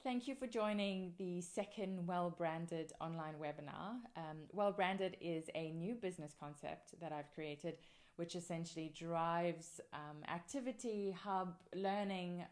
Thank you for joining the second Well Branded online webinar. Well Branded is a new business concept that I've created, which essentially drives activity, hub, learning,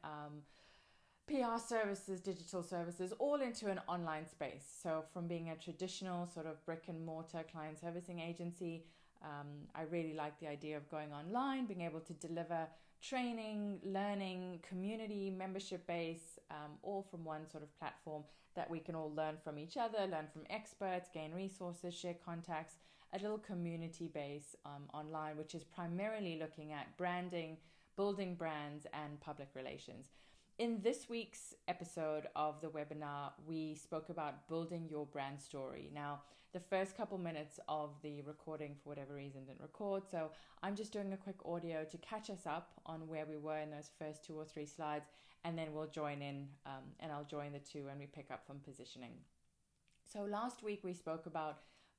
PR services, digital services, all into an online space. So from being a traditional sort of brick and mortar client servicing agency, I really like the idea of going online, being able to deliver training, learning, community, membership base, all from one sort of platform that we can all learn from each other, learn from experts, gain resources, share contacts, a little community base online, which is primarily looking at branding, building brands, and public relations. In this week's episode of the webinar, we spoke about building your brand story. Now, the first couple minutes of the recording, for whatever reason, didn't record. So I'm just doing a quick audio to catch us up on where we were in those first 2 or 3 slides. And then we'll join in and I'll join the two and we pick up from positioning. So last week we spoke about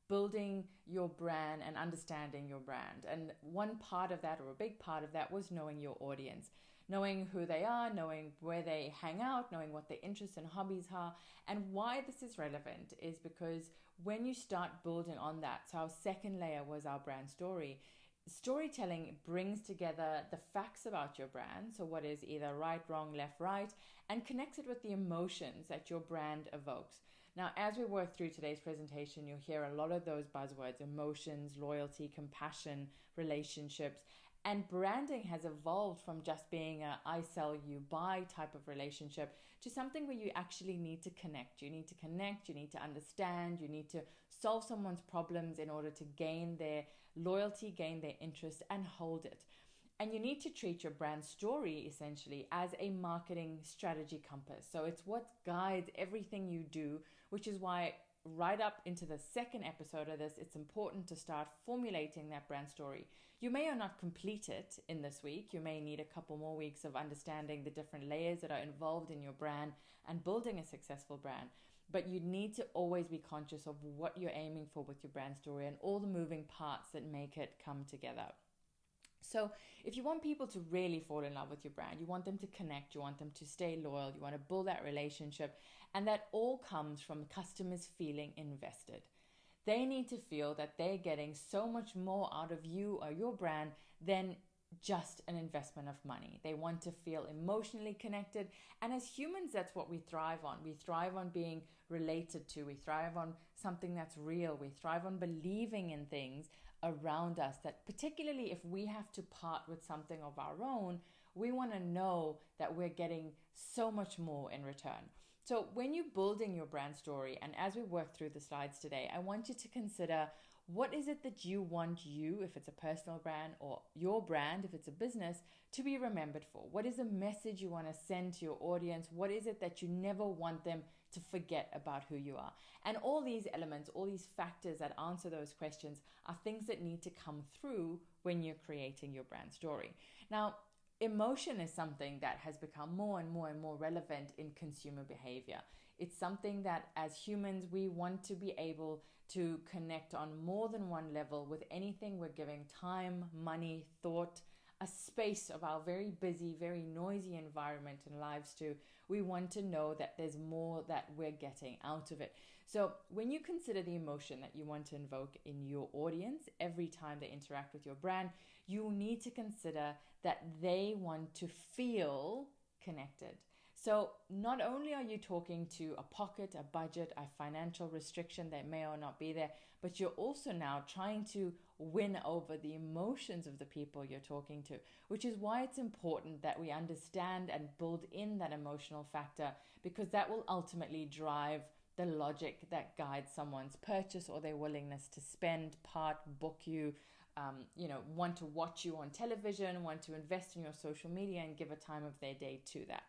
building your brand and understanding your brand. And one part of that, or a big part of that, was knowing your audience, knowing who they are, knowing where they hang out, knowing what their interests and hobbies are. And why this is relevant is because when you start building on that, so our second layer was our brand story. Storytelling brings together the facts about your brand, so what is either right, wrong, left, right, and connects it with the emotions that your brand evokes. Now, as we work through today's presentation, you'll hear a lot of those buzzwords: emotions, loyalty, compassion, relationships. And branding has evolved from just being a I sell, you buy type of relationship to something where you actually need to connect. You need to connect, you need to understand, you need to solve someone's problems in order to gain their loyalty, gain their interest, and hold it. And you need to treat your brand story essentially as a marketing strategy compass. So it's what guides everything you do, which is why right up into the second episode of this, it's important to start formulating that brand story. You may or not complete it in this week. You may need a couple more weeks of understanding the different layers that are involved in your brand and building a successful brand. But you need to always be conscious of what you're aiming for with your brand story and all the moving parts that make it come together. So if you want people to really fall in love with your brand, you want them to connect, you want them to stay loyal, you want to build that relationship, and that all comes from customers feeling invested. They need to feel that they're getting so much more out of you or your brand than just an investment of money. They want to feel emotionally connected. And as humans, that's what we thrive on. We thrive on being related to. We thrive on something that's real. We thrive on believing in things around us, that particularly if we have to part with something of our own, we want to know that we're getting so much more in return. So when you're building your brand story, and as we work through the slides today, I want you to consider, what is it that you want you, if it's a personal brand, or your brand, if it's a business, to be remembered for? What is the message you want to send to your audience? What is it that you never want them to forget about who you are? And all these elements, all these factors that answer those questions are things that need to come through when you're creating your brand story. Now, emotion is something that has become more and more and more relevant in consumer behavior. It's something that as humans, we want to be able to connect on more than one level with anything we're giving time, money, thought, a space of our very busy, very noisy environment and lives to. We want to know that there's more that we're getting out of it. So when you consider the emotion that you want to invoke in your audience every time they interact with your brand, you need to consider that they want to feel connected. So not only are you talking to a pocket, a budget, a financial restriction that may or not be there, but you're also now trying to win over the emotions of the people you're talking to, which is why it's important that we understand and build in that emotional factor, because that will ultimately drive the logic that guides someone's purchase or their willingness to spend, book you, want to watch you on television, want to invest in your social media and give a time of their day to that.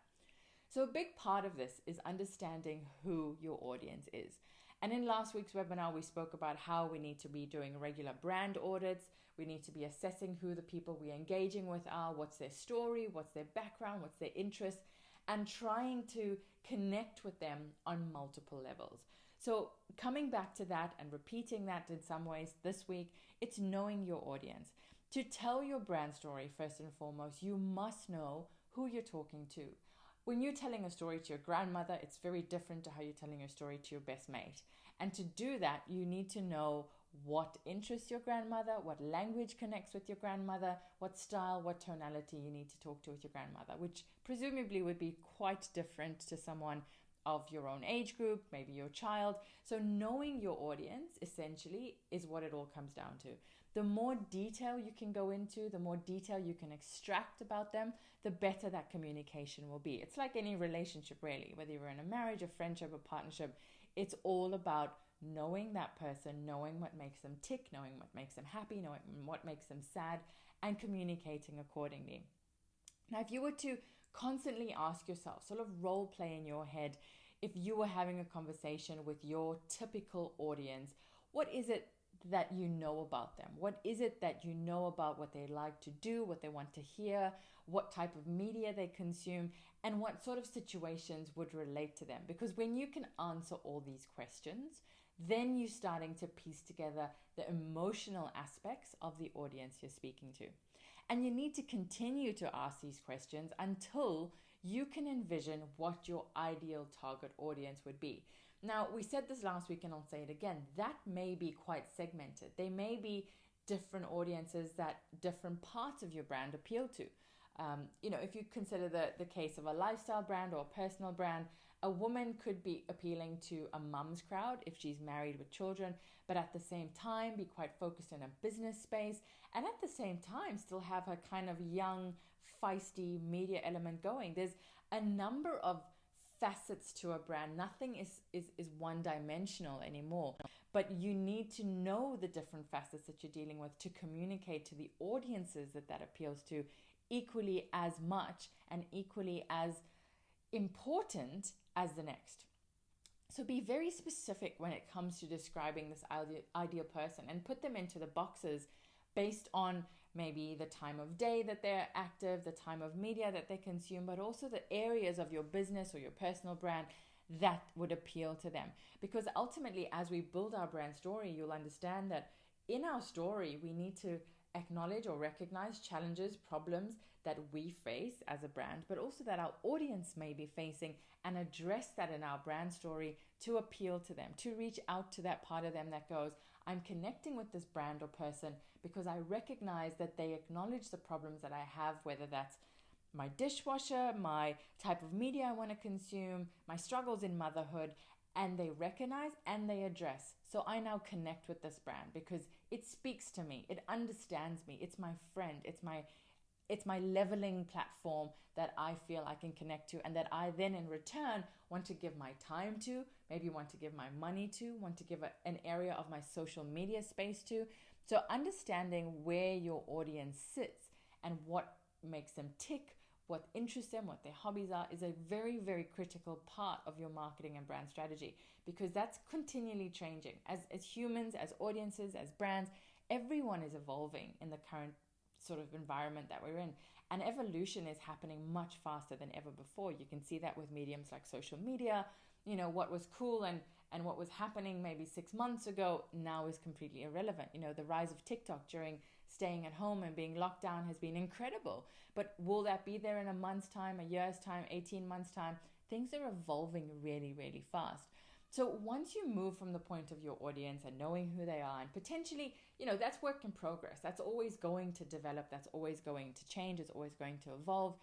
So a big part of this is understanding who your audience is. And in last week's webinar, we spoke about how we need to be doing regular brand audits. We need to be assessing who the people we're engaging with are, what's their story, what's their background, what's their interest, and trying to connect with them on multiple levels. So coming back to that and repeating that in some ways this week, it's knowing your audience. To tell your brand story, first and foremost, you must know who you're talking to. when you're telling a story to your grandmother, it's very different to how you're telling your story to your best mate. And to do that, you need to know what interests your grandmother, what language connects with your grandmother, what style, what tonality you need to talk to with your grandmother, which presumably would be quite different to someone of your own age group, maybe your child. So knowing your audience essentially is what it all comes down to. The more detail you can go into, the more detail you can extract about them, the better that communication will be. It's like any relationship really, whether you're in a marriage, a friendship, a partnership, it's all about knowing that person, knowing what makes them tick, knowing what makes them happy, knowing what makes them sad, and communicating accordingly. Now, if you were to constantly ask yourself, sort of role play in your head, if you were having a conversation with your typical audience, what is it that you know about them? What is it that you know about what they like to do, what they want to hear, what type of media they consume, and what sort of situations would relate to them? Because when you can answer all these questions, then you're starting to piece together the emotional aspects of the audience you're speaking to. And you need to continue to ask these questions until you can envision what your ideal target audience would be. Now, we said this last week and I'll say it again. That may be quite segmented. They may be different audiences that different parts of your brand appeal to. If you consider the case of a lifestyle brand or a personal brand, a woman could be appealing to a mum's crowd if she's married with children, but at the same time be quite focused in a business space, and at the same time still have her kind of young, feisty media element going. There's a number of facets to a brand. Nothing is one-dimensional anymore, but you need to know the different facets that you're dealing with to communicate to the audiences that appeals to equally as much and equally as important as the next. So be very specific when it comes to describing this ideal person and put them into the boxes based on maybe the time of day that they're active, the time of media that they consume, but also the areas of your business or your personal brand that would appeal to them. Because ultimately, as we build our brand story, you'll understand that in our story, we need to acknowledge or recognize challenges, problems that we face as a brand, but also that our audience may be facing, and address that in our brand story to appeal to them, to reach out to that part of them that goes, I'm connecting with this brand or person because I recognize that they acknowledge the problems that I have, whether that's my dishwasher, my type of media I want to consume, my struggles in motherhood, and they recognize and they address. So I now connect with this brand because it speaks to me, it understands me, it's my friend, it's my leveling platform that I feel I can connect to, and that I then in return want to give my time to, maybe want to give my money to, want to give an area of my social media space to. So understanding where your audience sits and what makes them tick, what interests them, what their hobbies are, is a very, very critical part of your marketing and brand strategy, because that's continually changing. As humans, as audiences, as brands, everyone is evolving in the current sort of environment that we're in. And evolution is happening much faster than ever before. You can see that with mediums like social media. What was cool and what was happening maybe 6 months ago now is completely irrelevant. The rise of TikTok during staying at home and being locked down has been incredible. But will that be there in a month's time, a year's time, 18 months' time? Things are evolving really, really fast. So once you move from the point of your audience and knowing who they are, and potentially, that's work in progress. That's always going to develop. That's always going to change. It's always going to evolve.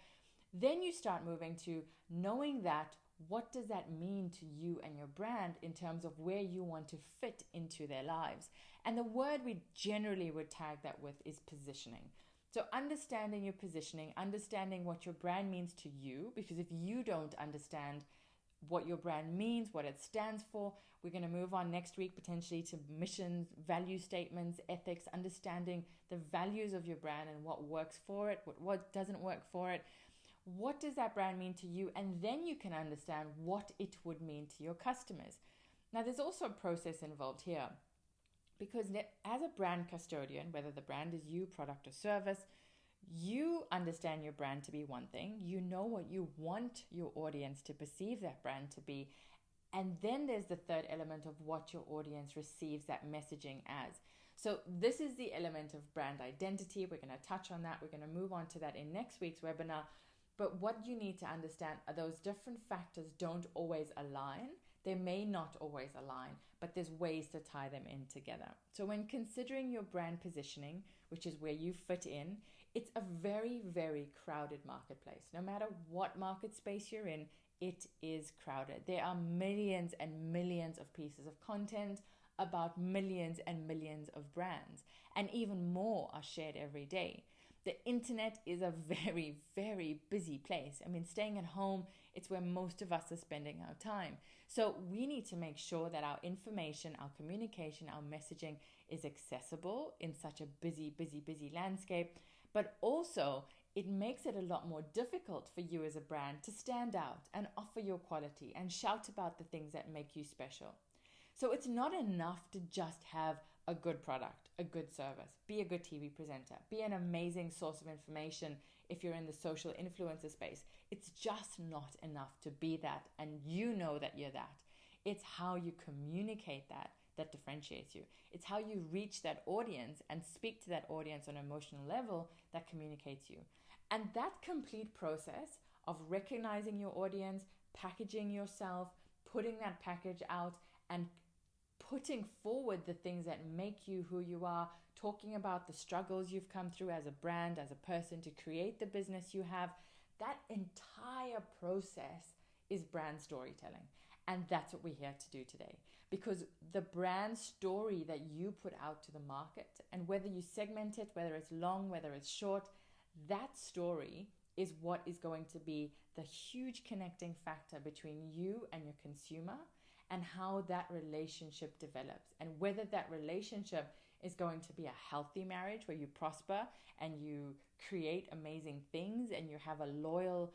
Then you start moving to knowing that, what does that mean to you and your brand in terms of where you want to fit into their lives? And the word we generally would tag that with is positioning. So understanding your positioning, understanding what your brand means to you, because if you don't understand what your brand means, what it stands for, we're going to move on next week potentially to missions, value statements, ethics, understanding the values of your brand and what works for it, what doesn't work for it. What does that brand mean to you? And then you can understand what it would mean to your customers. Now, there's also a process involved here, because as a brand custodian, whether the brand is you, product or service, you understand your brand to be one thing. You know what you want your audience to perceive that brand to be. And then there's the third element of what your audience receives that messaging as. So this is the element of brand identity. We're going to touch on that. We're going to move on to that in next week's webinar. But what you need to understand are those different factors don't always align. They may not always align, but there's ways to tie them in together. So when considering your brand positioning, which is where you fit in, it's a very, very crowded marketplace. No matter what market space you're in, it is crowded. There are millions and millions of pieces of content about millions and millions of brands, and even more are shared every day. The internet is a very, very busy place. I mean, staying at home, it's where most of us are spending our time. So we need to make sure that our information, our communication, our messaging is accessible in such a busy, busy, busy landscape. But also, it makes it a lot more difficult for you as a brand to stand out and offer your quality and shout about the things that make you special. So it's not enough to just have a good product, a good service, be a good TV presenter, be an amazing source of information if you're in the social influencer space. It's just not enough to be that, and you know that you're that. It's how you communicate that differentiates you. It's how you reach that audience and speak to that audience on an emotional level that communicates you. And that complete process of recognizing your audience, packaging yourself, putting that package out, and putting forward the things that make you who you are, talking about the struggles you've come through as a brand, as a person to create the business you have, that entire process is brand storytelling. And that's what we're here to do today. Because the brand story that you put out to the market, and whether you segment it, whether it's long, whether it's short, that story is what is going to be the huge connecting factor between you and your consumer, and how that relationship develops, and whether that relationship is going to be a healthy marriage where you prosper and you create amazing things and you have a loyal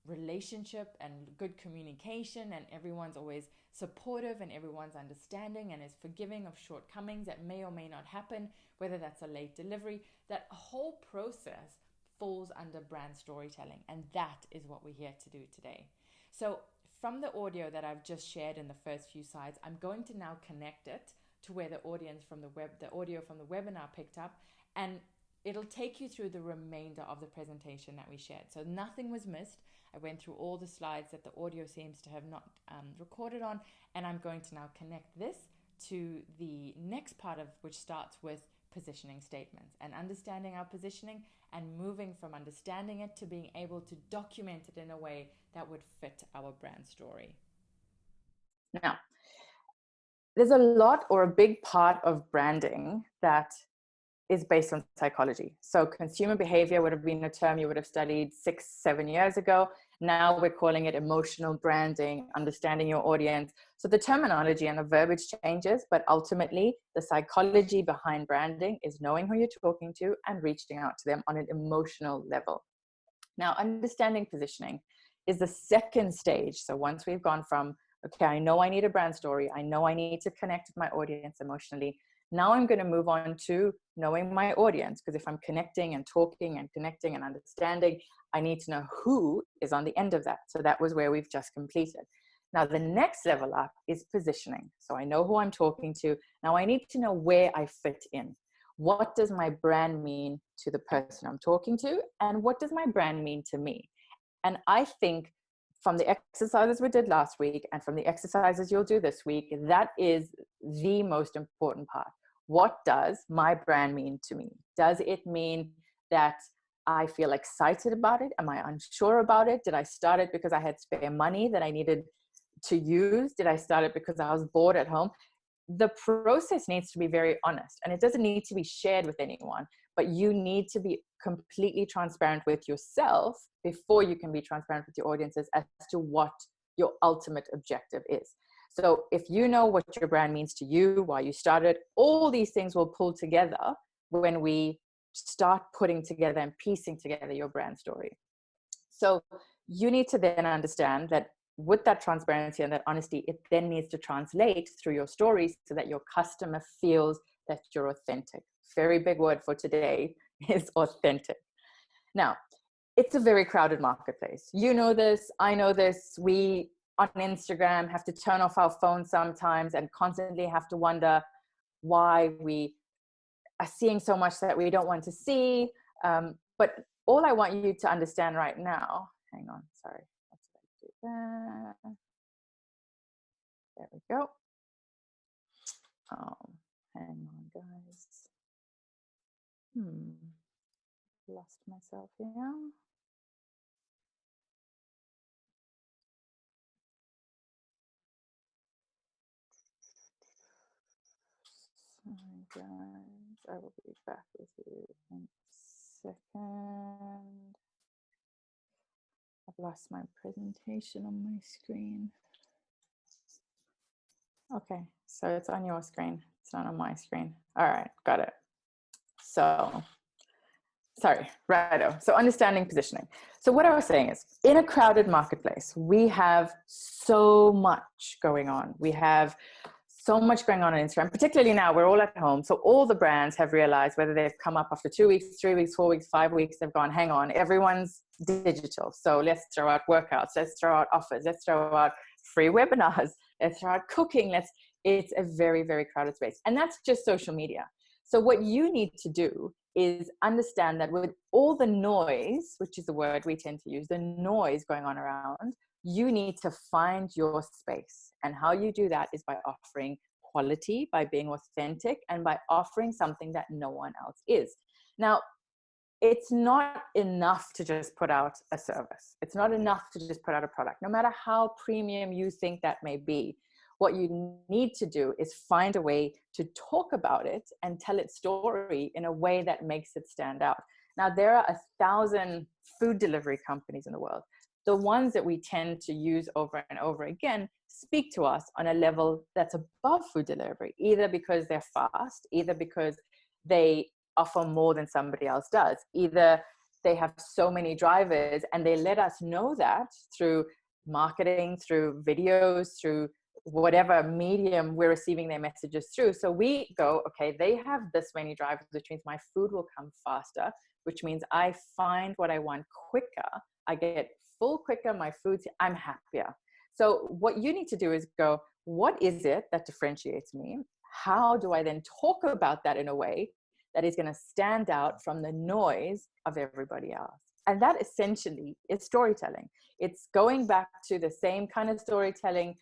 relationship and good communication, and everyone's always supportive and everyone's understanding and is forgiving of shortcomings that may or may not happen, whether that's a late delivery. That whole process falls under brand storytelling, and that is what we're here to do today. So from the audio that I've just shared in the first few slides, I'm going to now connect it to where the audience from the audio from the webinar picked up, and it'll take you through the remainder of the presentation that we shared. So nothing was missed. I went through all the slides that the audio seems to have not recorded on, and I'm going to now connect this to the next part of which starts with positioning statements and understanding our positioning, and moving from understanding it to being able to document it in a way that would fit our brand story. Now, there's a lot, or a big part of branding that is based on psychology. So consumer behavior would have been a term you would have studied 6-7 years ago. Now we're calling it emotional branding, understanding your audience. So the terminology and the verbiage changes, but ultimately the psychology behind branding is knowing who you're talking to and reaching out to them on an emotional level. Now, understanding positioning is the second stage. So once we've gone from, okay, I know I need a brand story, I know I need to connect with my audience emotionally, now I'm going to move on to knowing my audience, because if I'm connecting and talking and connecting and understanding, I need to know who is on the end of that. So that was where we've just completed. Now, the next level up is positioning. So I know who I'm talking to. Now I need to know where I fit in. What does my brand mean to the person I'm talking to? And what does my brand mean to me? And I think from the exercises we did last week and from the exercises you'll do this week, that is the most important part. What does my brand mean to me? Does it mean that I feel excited about it? Am I unsure about it? Did I start it because I had spare money that I needed to use? Did I start it because I was bored at home? The process needs to be very honest, and it doesn't need to be shared with anyone, but you need to be completely transparent with yourself before you can be transparent with your audiences as to what your ultimate objective is. So if you know what your brand means to you, why you started, all these things will pull together when we start putting together and piecing together your brand story. So you need to then understand that with that transparency and that honesty, it then needs to translate through your stories so that your customer feels that you're authentic. Very big word for today is authentic. Now, it's a very crowded marketplace. You know this, I know this. We on Instagram have to turn off our phones sometimes and constantly have to wonder why we are seeing so much that we don't want to see. But all I want you to understand right now hang on, sorry. What did I do there? There we go. Oh, hang on, guys. Lost myself here. Sorry, guys. I will be back with you in a second. I've lost my presentation on my screen. Okay, so it's on your screen. It's not on my screen. All right, got it. So, sorry, righto. So understanding positioning. So what I was saying is, in a crowded marketplace, we have so much going on. We have so much going on Instagram, particularly now we're all at home. So all the brands have realized, whether they've come up after 2 weeks, 3 weeks, 4 weeks, 5 weeks, they've gone, hang on, everyone's digital. So let's throw out workouts, let's throw out offers, let's throw out free webinars, let's throw out cooking. It's a very, very crowded space. And that's just social media. So what you need to do is understand that with all the noise, which is the word we tend to use, the noise going on around, you need to find your space. And how you do that is by offering quality, by being authentic, and by offering something that no one else is. Now, it's not enough to just put out a service. It's not enough to just put out a product, no matter how premium you think that may be. What you need to do is find a way to talk about it and tell its story in a way that makes it stand out. Now, there are 1,000 food delivery companies in the world. The ones that we tend to use over and over again speak to us on a level that's above food delivery, either because they're fast, either because they offer more than somebody else does, either they have so many drivers and they let us know that through marketing, through videos, through whatever medium we're receiving their messages through. So we go, okay, they have this many drivers, which means my food will come faster, which means I find what I want quicker. I get full quicker, my food, I'm happier. So what you need to do is go, what is it that differentiates me? How do I then talk about that in a way that is going to stand out from the noise of everybody else? And that essentially is storytelling. It's going back to the same kind of storytelling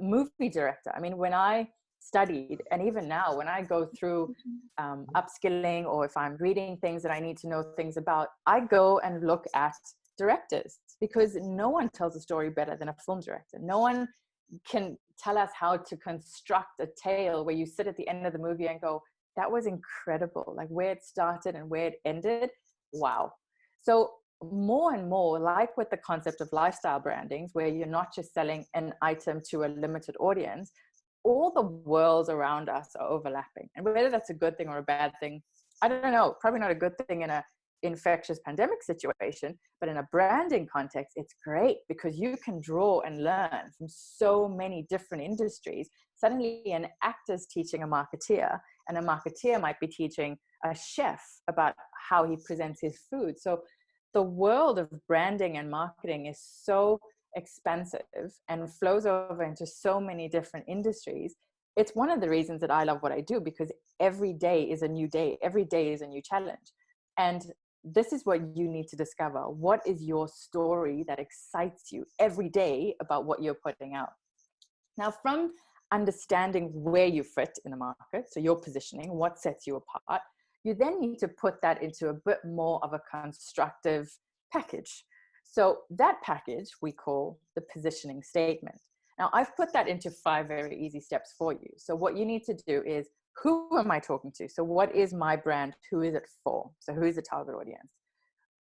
movie director. I mean, when I studied, and even now when I go through upskilling, or if I'm reading things that I need to know things about, I go and look at directors, because no one tells a story better than a film director. No one can tell us how to construct a tale where you sit at the end of the movie and go, that was incredible, like where it started and where it ended. Wow. So more and more, like with the concept of lifestyle brandings, where you're not just selling an item to a limited audience, all the worlds around us are overlapping. And whether that's a good thing or a bad thing, I don't know, probably not a good thing in a infectious pandemic situation, but in a branding context, it's great, because you can draw and learn from so many different industries. Suddenly an actor's teaching a marketeer, and a marketeer might be teaching a chef about how he presents his food. So the world of branding and marketing is so expansive and flows over into so many different industries. It's one of the reasons that I love what I do, because every day is a new day. Every day is a new challenge. And this is what you need to discover. What is your story that excites you every day about what you're putting out? Now, from understanding where you fit in the market, so your positioning, what sets you apart, you then need to put that into a bit more of a constructive package. So that package we call the positioning statement. Now, I've put that into 5 very easy steps for you. So what you need to do is, who am I talking to? So what is my brand? Who is it for? So who is the target audience?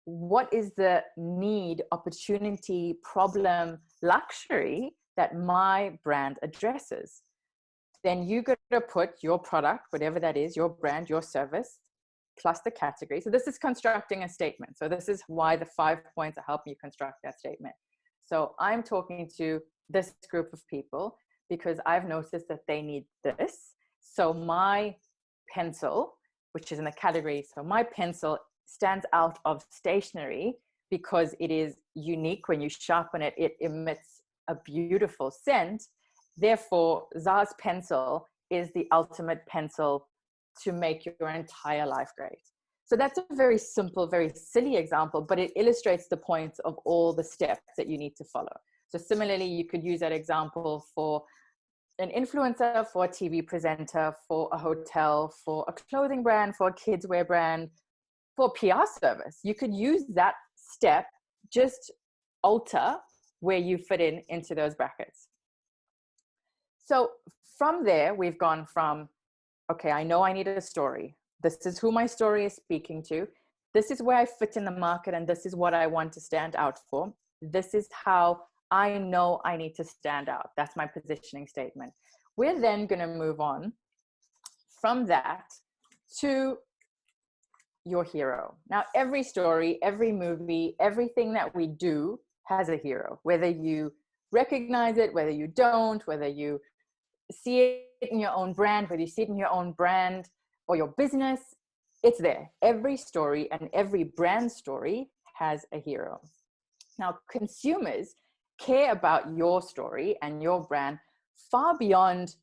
What is the need, opportunity, problem, luxury that my brand addresses? Then you got to put your product, whatever that is, your brand, your service, plus the category. So this is constructing a statement. So this is why the 5 points are helping you construct that statement. So I'm talking to this group of people because I've noticed that they need this. So my pencil, which is in the category, so my pencil stands out of stationery because it is unique. When you sharpen it, it emits a beautiful scent. Therefore, Zara's pencil is the ultimate pencil to make your entire life great. So that's a very simple, very silly example, but it illustrates the points of all the steps that you need to follow. So similarly, you could use that example for an influencer, for a TV presenter, for a hotel, for a clothing brand, for a kids wear brand, for a PR service. You could use that step, just alter where you fit into those brackets. So from there, we've gone from, okay, I know I need a story. This is who my story is speaking to. This is where I fit in the market, and this is what I want to stand out for. This is how I know I need to stand out. That's my positioning statement. We're then going to move on from that to your hero. Now, every story, every movie, everything that we do has a hero, whether you recognize it, whether you don't, whether you see it in your own brand, whether you see it in your own brand or your business, it's there. Every story and every brand story has a hero. Now, consumers care about your story and your brand far beyond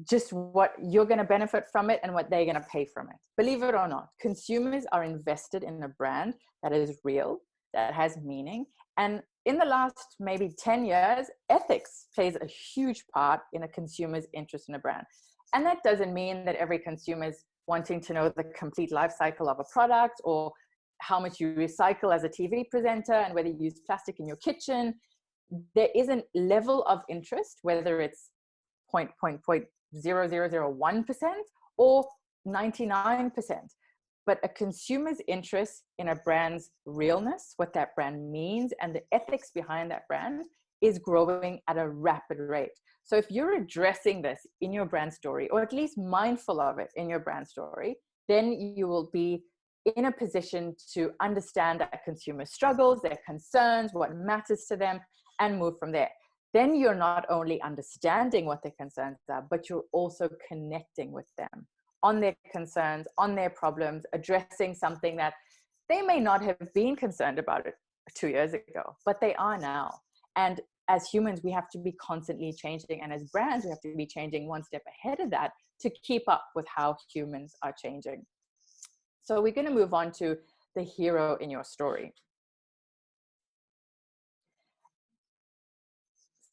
just what you're going to benefit from it and what they're going to pay from it. Believe it or not, consumers are invested in a brand that is real, that has meaning. And in the last maybe 10 years, ethics plays a huge part in a consumer's interest in a brand. And that doesn't mean that every consumer is wanting to know the complete life cycle of a product, or how much you recycle as a TV presenter, and whether you use plastic in your kitchen. There is a level of interest, whether it's 0.0001% or 99%. But a consumer's interest in a brand's realness, what that brand means, and the ethics behind that brand is growing at a rapid rate. So if you're addressing this in your brand story, or at least mindful of it in your brand story, then you will be in a position to understand that consumer struggles, their concerns, what matters to them, and move from there. Then you're not only understanding what their concerns are, but you're also connecting with them on their concerns, on their problems, addressing something that they may not have been concerned about it 2 years ago, but they are now. And as humans, we have to be constantly changing. And as brands, we have to be changing one step ahead of that to keep up with how humans are changing. So we're going to move on to the hero in your story.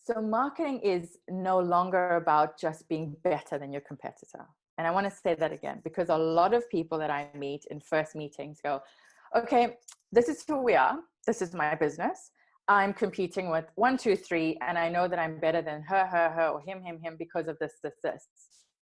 So marketing is no longer about just being better than your competitor. And I want to say that again, because a lot of people that I meet in first meetings go, okay, this is who we are. This is my business. I'm competing with 1, 2, 3, and I know that I'm better than her, or him, because of this.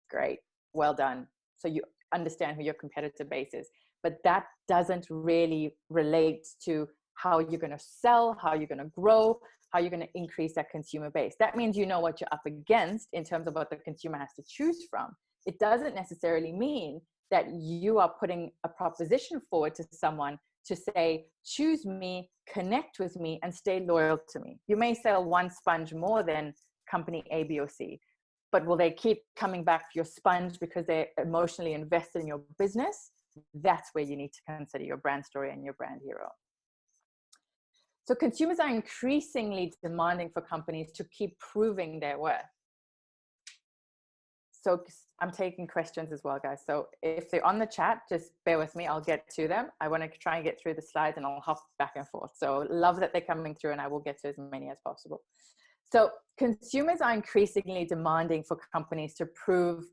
Great. Well done. So you understand who your competitor base is. But that doesn't really relate to how you're going to sell, how you're going to grow, how you're going to increase that consumer base. That means you know what you're up against in terms of what the consumer has to choose from. It doesn't necessarily mean that you are putting a proposition forward to someone to say, choose me, connect with me, and stay loyal to me. You may sell one sponge more than company A, B, or C, but will they keep coming back for your sponge because they're emotionally invested in your business? That's where you need to consider your brand story and your brand hero. So consumers are increasingly demanding for companies to keep proving their worth. So I'm taking questions as well, guys. So if they're on the chat, just bear with me. I'll get to them. I want to try and get through the slides, and I'll hop back and forth. So love that they're coming through, and I will get to as many as possible. So consumers are increasingly demanding for companies to prove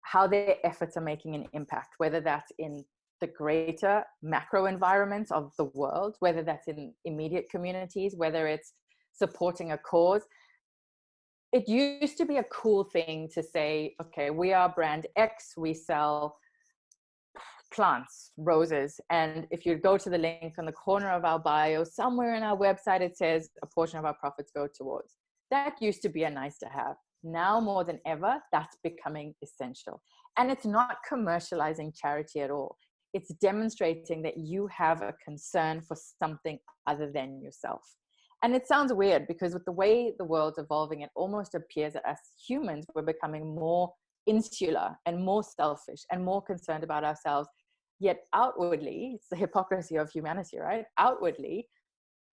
how their efforts are making an impact, whether that's in the greater macro environment of the world, whether that's in immediate communities, whether it's supporting a cause. It used to be a cool thing to say, okay, we are brand X, we sell plants, roses. And if you go to the link on the corner of our bio, somewhere in our website, it says a portion of our profits go towards. That used to be a nice to have. Now more than ever, that's becoming essential. And it's not commercializing charity at all. It's demonstrating that you have a concern for something other than yourself. And it sounds weird because with the way the world's evolving, it almost appears that as humans, we're becoming more insular and more selfish and more concerned about ourselves. Yet outwardly, it's the hypocrisy of humanity, right? Outwardly,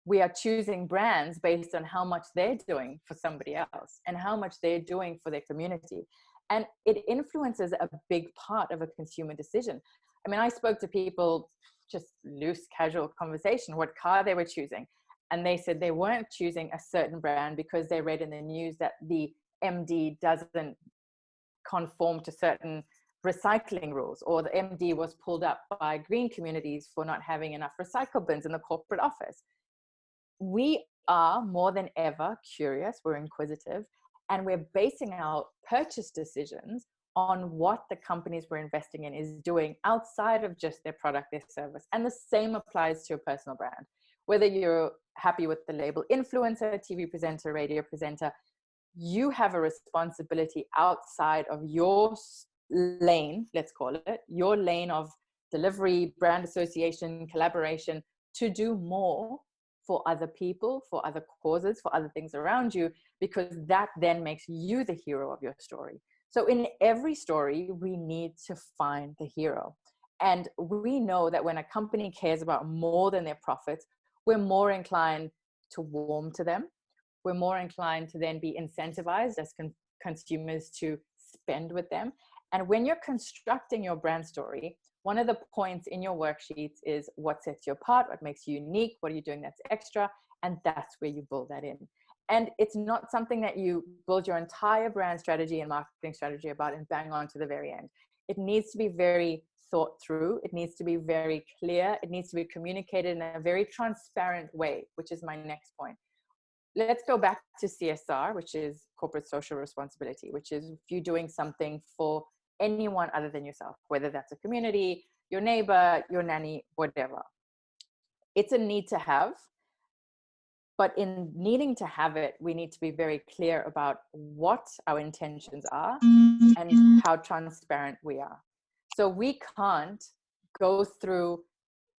we are choosing brands based on how much they're doing for somebody else and how much they're doing for their community. And it influences a big part of a consumer decision. I mean, I spoke to people, just loose, casual conversation, what car they were choosing. And they said they weren't choosing a certain brand because they read in the news that the MD doesn't conform to certain recycling rules, or the MD was pulled up by green communities for not having enough recycle bins in the corporate office. We are more than ever curious, we're inquisitive, and we're basing our purchase decisions on what the companies we're investing in is doing outside of just their product, their service. And the same applies to a personal brand. Whether you're happy with the label influencer, TV presenter, radio presenter, you have a responsibility outside of your lane, let's call it, your lane of delivery, brand association, collaboration, to do more for other people, for other causes, for other things around you, because that then makes you the hero of your story. So in every story, we need to find the hero. And we know that when a company cares about more than their profits, we're more inclined to warm to them. We're more inclined to then be incentivized as consumers to spend with them. And when you're constructing your brand story, one of the points in your worksheets is what sets you apart, what makes you unique, what are you doing that's extra, and that's where you build that in. And it's not something that you build your entire brand strategy and marketing strategy about and bang on to the very end. It needs to be very thought through. It needs to be very clear. It needs to be communicated in a very transparent way, which is my next point. Let's go back to CSR, which is corporate social responsibility, which is if you're doing something for anyone other than yourself, whether that's a community, your neighbor, your nanny, whatever. It's a need to have, but in needing to have it, we need to be very clear about what our intentions are and how transparent we are. So we can't go through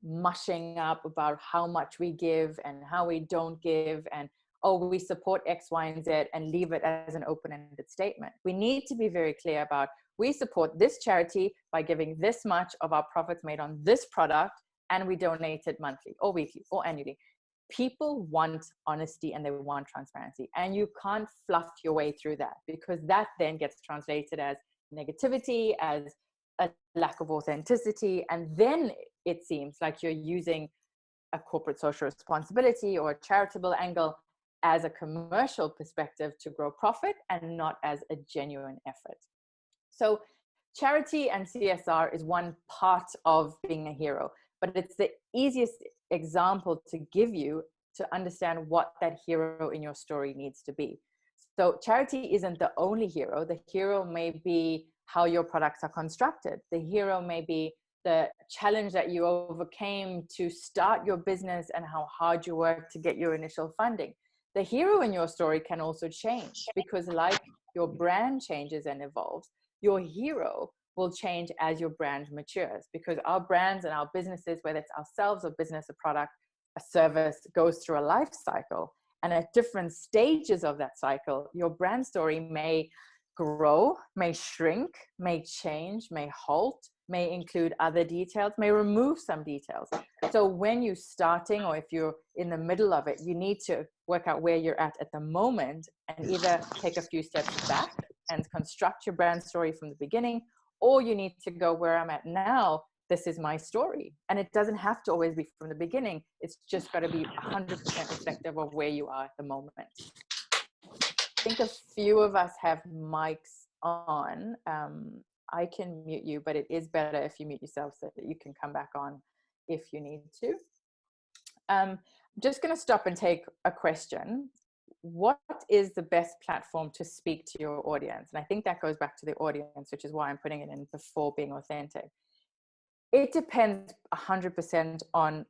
mushing up about how much we give and how we don't give and, oh, we support X, Y, and Z, and leave it as an open-ended statement. We need to be very clear about, we support this charity by giving this much of our profits made on this product, and we donate it monthly or weekly or annually. People want honesty and they want transparency, and you can't fluff your way through that, because that then gets translated as negativity, as a lack of authenticity, and then it seems like you're using a corporate social responsibility or a charitable angle as a commercial perspective to grow profit and not as a genuine effort. So charity and CSR is one part of being a hero, but it's the easiest example to give you to understand what that hero in your story needs to be. So charity isn't the only hero. The hero may be how your products are constructed. The hero may be the challenge that you overcame to start your business and how hard you worked to get your initial funding. The hero in your story can also change, because like your brand changes and evolves, your hero will change as your brand matures, because our brands and our businesses, whether it's ourselves or business, a product, a service, goes through a life cycle. And at different stages of that cycle, your brand story may grow, may shrink, may change, may halt, may include other details, may remove some details. So when you're starting, or if you're in the middle of it, you need to work out where you're at the moment and either take a few steps back and construct your brand story from the beginning, or you need to go, where I'm at now, this is my story. And it doesn't have to always be from the beginning. It's just got to be 100% reflective of where you are at the moment. I think a few of us have mics on. I can mute you, but it is better if you mute yourself so that you can come back on if you need to. I'm just going to stop and take a question. What is the best platform to speak to your audience? And I think that goes back to the audience, which is why I'm putting it in before being authentic. It depends 100% on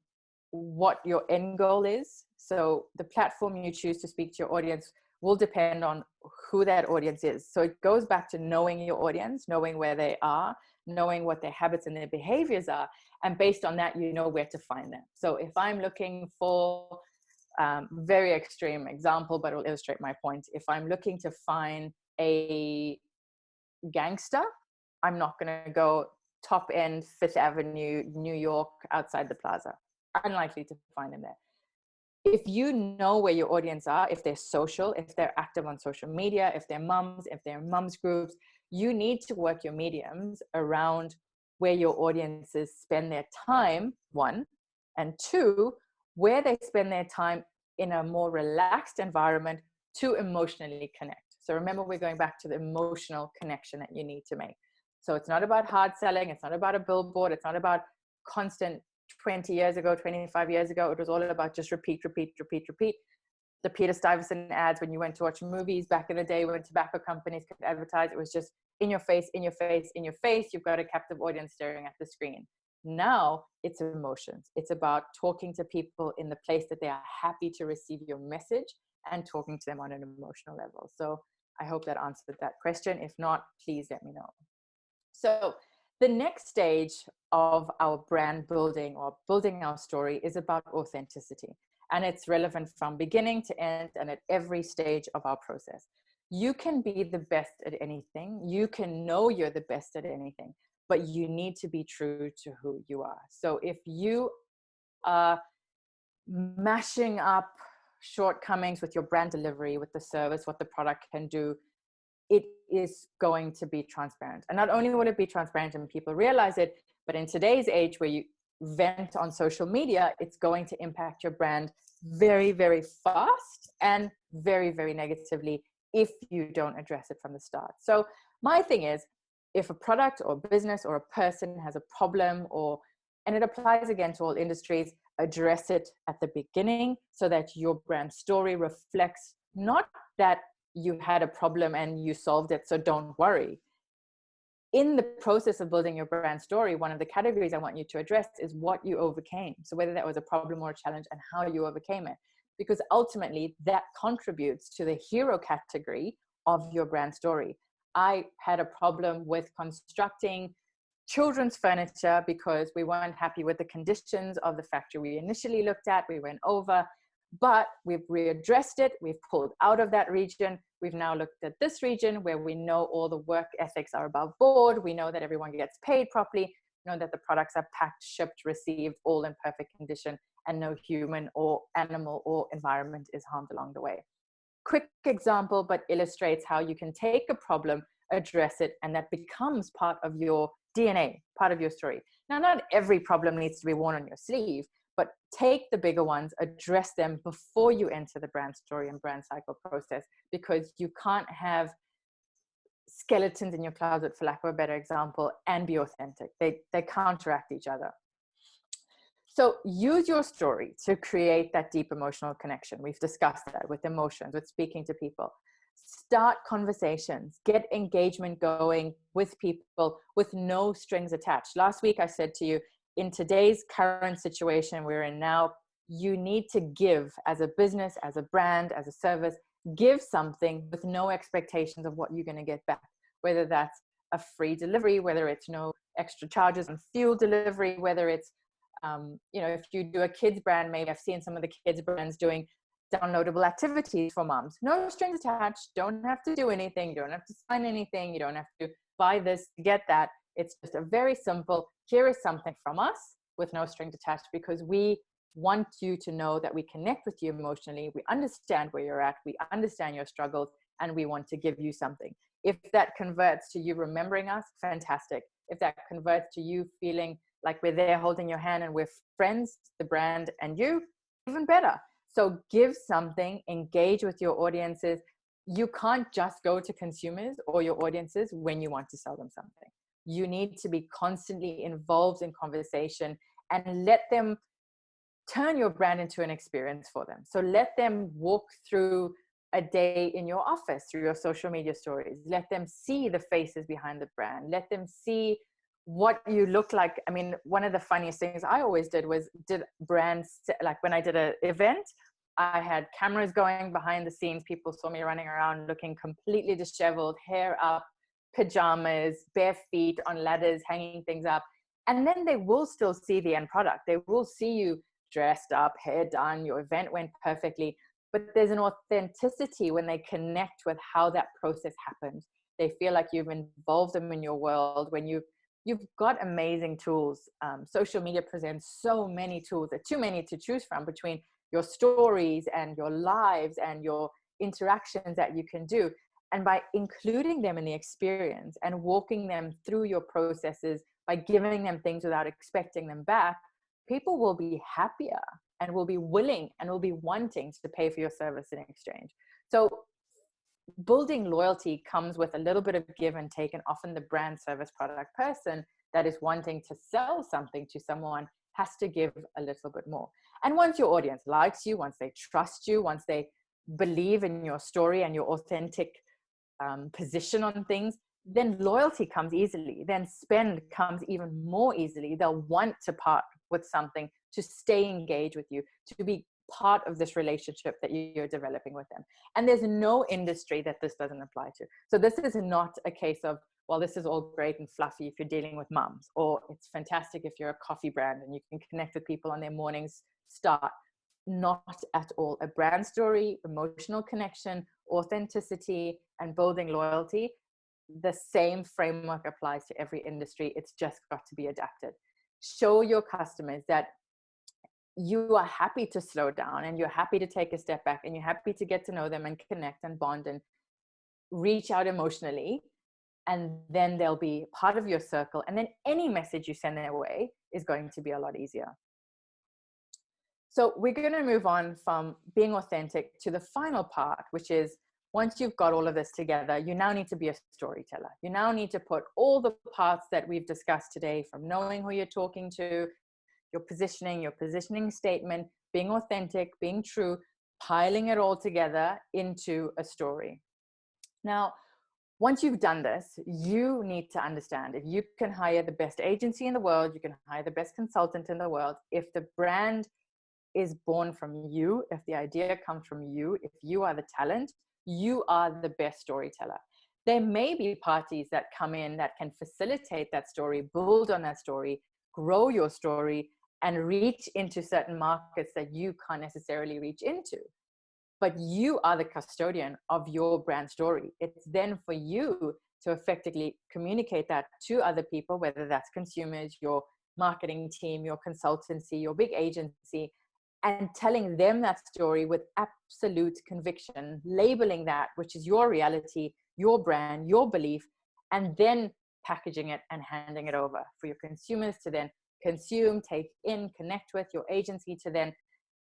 what your end goal is. So the platform you choose to speak to your audience will depend on who that audience is. So it goes back to knowing your audience, knowing where they are, knowing what their habits and their behaviors are. And based on that, you know where to find them. So if I'm looking for very extreme example, but it will illustrate my point. If I'm looking to find a gangster, I'm not going to go top end Fifth Avenue, New York, outside the plaza. Unlikely to find them there. If you know where your audience are, if they're social, if they're active on social media, if they're moms, if they're moms groups, you need to work your mediums around where your audiences spend their time, one, and two, where they spend their time in a more relaxed environment to emotionally connect. So remember, we're going back to the emotional connection that you need to make. So it's not about hard selling. It's not about a billboard. It's not about constant 20 years ago, 25 years ago. It was all about just repeat, repeat, repeat, repeat. The Peter Stuyvesant ads when you went to watch movies back in the day when tobacco companies could advertise, it was just in your face, in your face, in your face. You've got a captive audience staring at the screen. Now it's emotions. It's about talking to people in the place that they are happy to receive your message and talking to them on an emotional level. So I hope that answered that question. If not, please let me know. So the next stage of our brand building or building our story is about authenticity. And it's relevant from beginning to end and at every stage of our process. You can be the best at anything. You can know you're the best at anything, but you need to be true to who you are. So if you are mashing up shortcomings with your brand delivery, with the service, what the product can do, it is going to be transparent. And not only will it be transparent and people realize it, but in today's age where you vent on social media, it's going to impact your brand very, very fast and very, very negatively if you don't address it from the start. So my thing is, if a product or business or a person has a problem, and it applies again to all industries, address it at the beginning so that your brand story reflects not that you had a problem and you solved it, so don't worry. In the process of building your brand story, one of the categories I want you to address is what you overcame. So whether that was a problem or a challenge and how you overcame it, because ultimately that contributes to the hero category of your brand story. I had a problem with constructing children's furniture because we weren't happy with the conditions of the factory we initially looked at. We went over, but we've readdressed it. We've pulled out of that region. We've now looked at this region where we know all the work ethics are above board. We know that everyone gets paid properly. We know that the products are packed, shipped, received, all in perfect condition, and no human or animal or environment is harmed along the way. Quick example, but illustrates how you can take a problem, address it, and that becomes part of your DNA, part of your story. Now, not every problem needs to be worn on your sleeve, but take the bigger ones, address them before you enter the brand story and brand cycle process, because you can't have skeletons in your closet, for lack of a better example, and be authentic. They counteract each other. So use your story to create that deep emotional connection. We've discussed that with emotions, with speaking to people. Start conversations, get engagement going with people with no strings attached. Last week I said to you, in today's current situation we're in now, you need to give as a business, as a brand, as a service, give something with no expectations of what you're going to get back, whether that's a free delivery, whether it's no extra charges on fuel delivery, whether it's, if you do a kids brand, maybe I've seen some of the kids brands doing downloadable activities for moms. No strings attached. Don't have to do anything. You don't have to sign anything. You don't have to buy this to get that. It's just a very simple, here is something from us with no strings attached, because we want you to know that we connect with you emotionally. We understand where you're at. We understand your struggles, and we want to give you something. If that converts to you remembering us, fantastic. If that converts to you feeling like we're there holding your hand and we're friends, the brand and you, even better. So give something, engage with your audiences. You can't just go to consumers or your audiences when you want to sell them something. You need to be constantly involved in conversation and let them turn your brand into an experience for them. So let them walk through a day in your office through your social media stories. Let them see the faces behind the brand. Let them see what you look like. I mean, one of the funniest things I always did was brands, like when I did an event, I had cameras going behind the scenes. People saw me running around looking completely disheveled, hair up, pajamas, bare feet on ladders, hanging things up. And then they will still see the end product. They will see you dressed up, hair done, your event went perfectly. But there's an authenticity when they connect with how that process happened. They feel like you've involved them in your world. When you've got amazing tools. Social media presents so many tools. There are too many to choose from between your stories and your lives and your interactions that you can do. And by including them in the experience and walking them through your processes by giving them things without expecting them back, people will be happier and will be willing and will be wanting to pay for your service in exchange. So building loyalty comes with a little bit of give and take, and often the brand, service, product person that is wanting to sell something to someone has to give a little bit more. And once your audience likes you, once they trust you, once they believe in your story and your authentic position on things, then loyalty comes easily. Then spend comes even more easily. They'll want to part with something, to stay engaged with you, to be part of this relationship that you're developing with them. And there's no industry that this doesn't apply to. So this is not a case of, well, this is all great and fluffy if you're dealing with moms, or it's fantastic if you're a coffee brand and you can connect with people on their mornings start. Not at all. A brand story, emotional connection, authenticity, and building loyalty, the same framework applies to every industry. It's just got to be adapted. Show your customers that you are happy to slow down and you're happy to take a step back and you're happy to get to know them and connect and bond and reach out emotionally. And then they'll be part of your circle. And then any message you send their way is going to be a lot easier. So we're going to move on from being authentic to the final part, which is once you've got all of this together, you now need to be a storyteller. You now need to put all the parts that we've discussed today, from knowing who you're talking to, your positioning statement, being authentic, being true, piling it all together into a story. Now, once you've done this, you need to understand, if you can hire the best agency in the world, you can hire the best consultant in the world, if the brand is born from you, if the idea comes from you, if you are the talent, you are the best storyteller. There may be parties that come in that can facilitate that story, build on that story, grow your story, and reach into certain markets that you can't necessarily reach into. But you are the custodian of your brand story. It's then for you to effectively communicate that to other people, whether that's consumers, your marketing team, your consultancy, your big agency, and telling them that story with absolute conviction, labeling that, which is your reality, your brand, your belief, and then packaging it and handing it over for your consumers to then consume, take in, connect with, your agency to then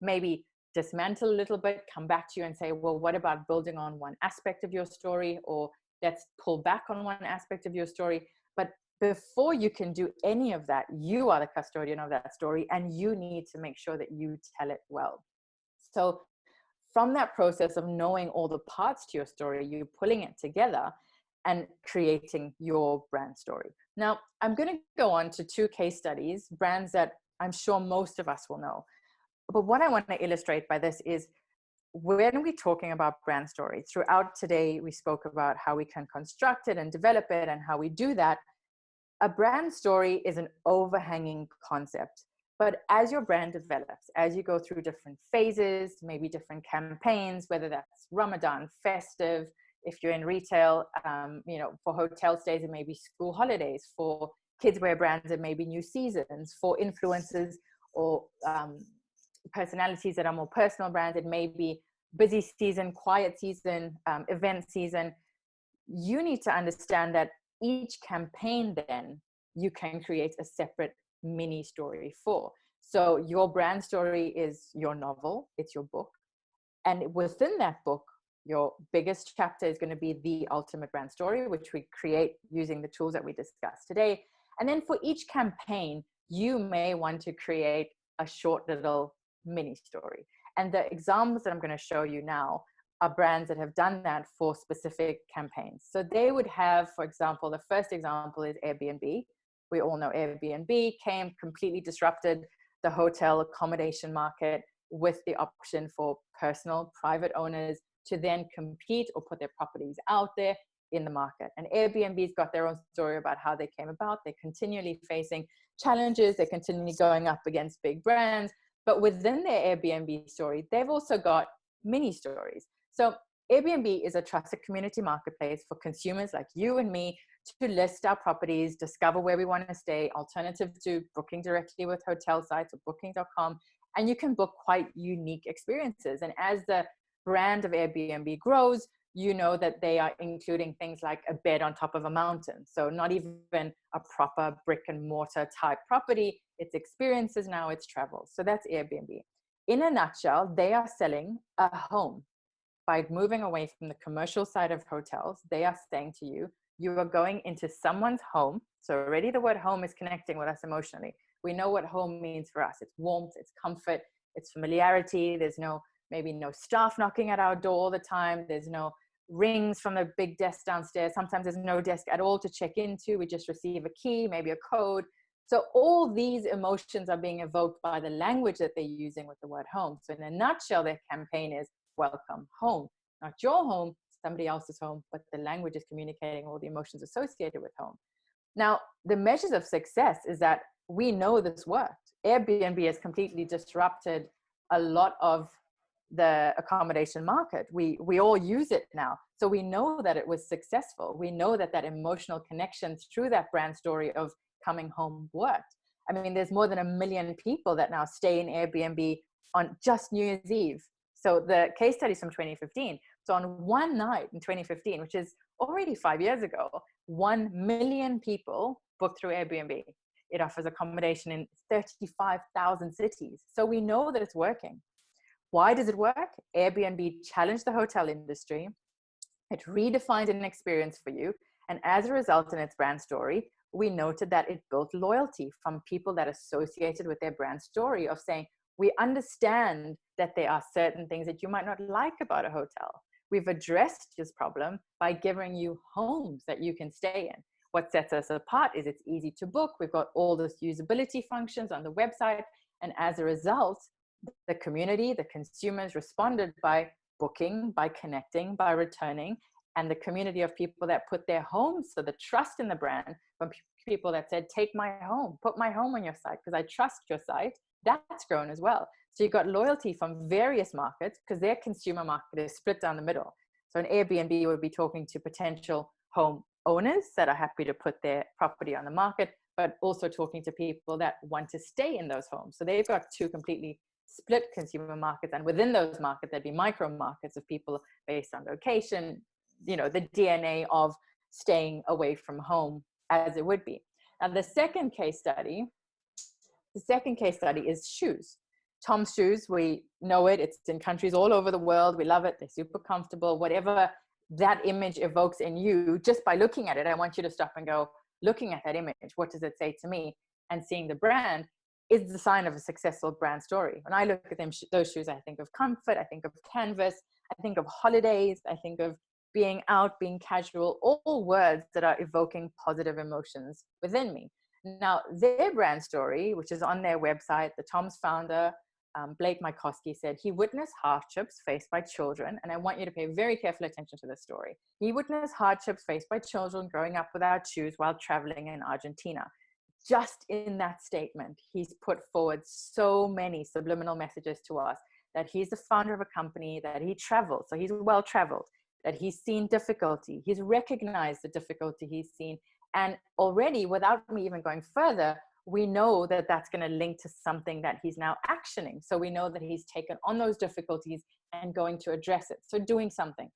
maybe dismantle a little bit, come back to you and say, well, what about building on one aspect of your story, or let's pull back on one aspect of your story. But before you can do any of that, you are the custodian of that story, and you need to make sure that you tell it well. So from that process of knowing all the parts to your story, you're pulling it together and creating your brand story. Now, I'm going to go on to 2 case studies, brands that I'm sure most of us will know. But what I want to illustrate by this is, when we're talking about brand story, throughout today, we spoke about how we can construct it and develop it and how we do that. A brand story is an overhanging concept. But as your brand develops, as you go through different phases, maybe different campaigns, whether that's Ramadan, festive, if you're in retail, for hotel stays, it may be school holidays. For kids wear brands, it may be new seasons. For influencers or personalities that are more personal brands, it may be busy season, quiet season, event season. You need to understand that each campaign then you can create a separate mini story for. So your brand story is your novel, it's your book. And within that book, your biggest chapter is going to be the ultimate brand story, which we create using the tools that we discussed today. And then for each campaign, you may want to create a short little mini story. And the examples that I'm going to show you now are brands that have done that for specific campaigns. So they would have, for example, the first example is Airbnb. We all know Airbnb came, completely disrupted the hotel accommodation market with the option for personal, private owners to then compete or put their properties out there in the market. And Airbnb's got their own story about how they came about. They're continually facing challenges. They're continually going up against big brands. But within their Airbnb story, they've also got mini stories. So Airbnb is a trusted community marketplace for consumers like you and me to list our properties, discover where we want to stay, alternative to booking directly with hotel sites or booking.com. And you can book quite unique experiences. And as the brand of Airbnb grows, you know that they are including things like a bed on top of a mountain. So not even a proper brick and mortar type property. It's experiences now, it's travel. So that's Airbnb. In a nutshell, they are selling a home. By moving away from the commercial side of hotels, they are saying to you, you are going into someone's home. So already the word home is connecting with us emotionally. We know what home means for us. It's warmth, it's comfort, it's familiarity. There's maybe no staff knocking at our door all the time. There's no rings from the big desk downstairs. Sometimes there's no desk at all to check into. We just receive a key, maybe a code. So all these emotions are being evoked by the language that they're using with the word home. So in a nutshell, their campaign is welcome home. Not your home, somebody else's home, but the language is communicating all the emotions associated with home. Now, the measures of success is that we know this worked. Airbnb has completely disrupted a lot of the accommodation market. We all use it now. So we know that it was successful. We know that that emotional connection through that brand story of coming home worked. I mean, there's more than 1 million people that now stay in Airbnb on just New Year's Eve. So the case study is from 2015. So on one night in 2015, which is already 5 years ago, 1 million people booked through Airbnb. It offers accommodation in 35,000 cities. So we know that it's working. Why does it work? Airbnb challenged the hotel industry. It redefined an experience for you. And as a result, in its brand story, we noted that it built loyalty from people that associated with their brand story of saying, we understand that there are certain things that you might not like about a hotel. We've addressed this problem by giving you homes that you can stay in. What sets us apart is it's easy to book. We've got all those usability functions on the website. And as a result, the community, the consumers responded by booking, by connecting, by returning. And the community of people that put their homes, so the trust in the brand, from people that said, take my home, put my home on your site because I trust your site, that's grown as well. So you've got loyalty from various markets because their consumer market is split down the middle. So an Airbnb would be talking to potential home owners that are happy to put their property on the market, but also talking to people that want to stay in those homes. So they've got two completely split consumer markets. And within those markets, there'd be micro markets of people based on location, the DNA of staying away from home as it would be. Now, the second case study is shoes. Tom's shoes, we know it. It's in countries all over the world. We love it. They're super comfortable. Whatever that image evokes in you, just by looking at it, I want you to stop and go, looking at that image, what does it say to me? And seeing the brand is the sign of a successful brand story. When I look at those shoes, I think of comfort. I think of canvas. I think of holidays. I think of being out, being casual, all words that are evoking positive emotions within me. Now, their brand story, which is on their website, the Tom's founder, Blake Mycoskie, said he witnessed hardships faced by children. And I want you to pay very careful attention to this story. He witnessed hardships faced by children growing up without shoes while traveling in Argentina. Just in that statement, he's put forward so many subliminal messages to us that he's the founder of a company, that he travels, so he's well traveled, that he's seen difficulty, he's recognized the difficulty he's seen. And already, without me even going further, we know that that's going to link to something that he's now actioning. So we know that he's taken on those difficulties and going to address it. So doing something.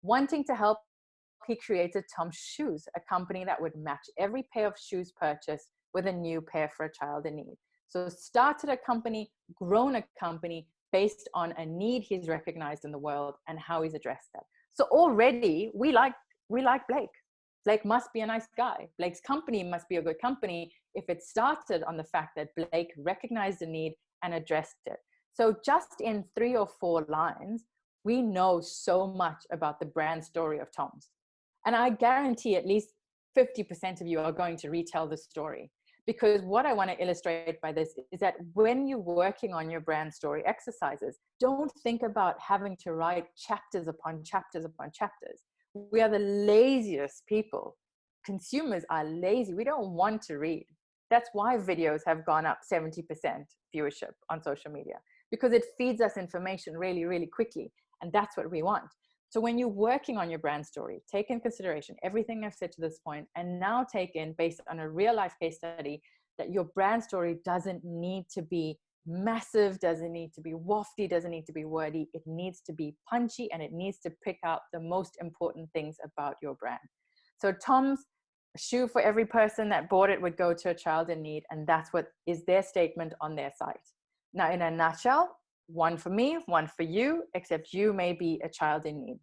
Wanting to help, he created Tom's Shoes, a company that would match every pair of shoes purchased with a new pair for a child in need. So started a company, grown a company based on a need he's recognized in the world and how he's addressed that. So already we like Blake. Blake must be a nice guy. Blake's company must be a good company if it started on the fact that Blake recognized the need and addressed it. So just in 3 or 4 lines, we know so much about the brand story of Tom's. And I guarantee at least 50% of you are going to retell the story. Because what I want to illustrate by this is that when you're working on your brand story exercises, don't think about having to write chapters upon chapters upon chapters. We are the laziest people. Consumers are lazy. We don't want to read. That's why videos have gone up 70% viewership on social media, because it feeds us information really, really quickly. And that's what we want. So when you're working on your brand story, take in consideration everything I've said to this point, and now take in, based on a real life case study, that your brand story doesn't need to be massive, doesn't need to be wafty, doesn't need to be wordy. It needs to be punchy, and it needs to pick out the most important things about your brand. So Tom's shoe for every person that bought it would go to a child in need, and that's what is their statement on their site. Now, in a nutshell, one for me, one for you, except you may be a child in need.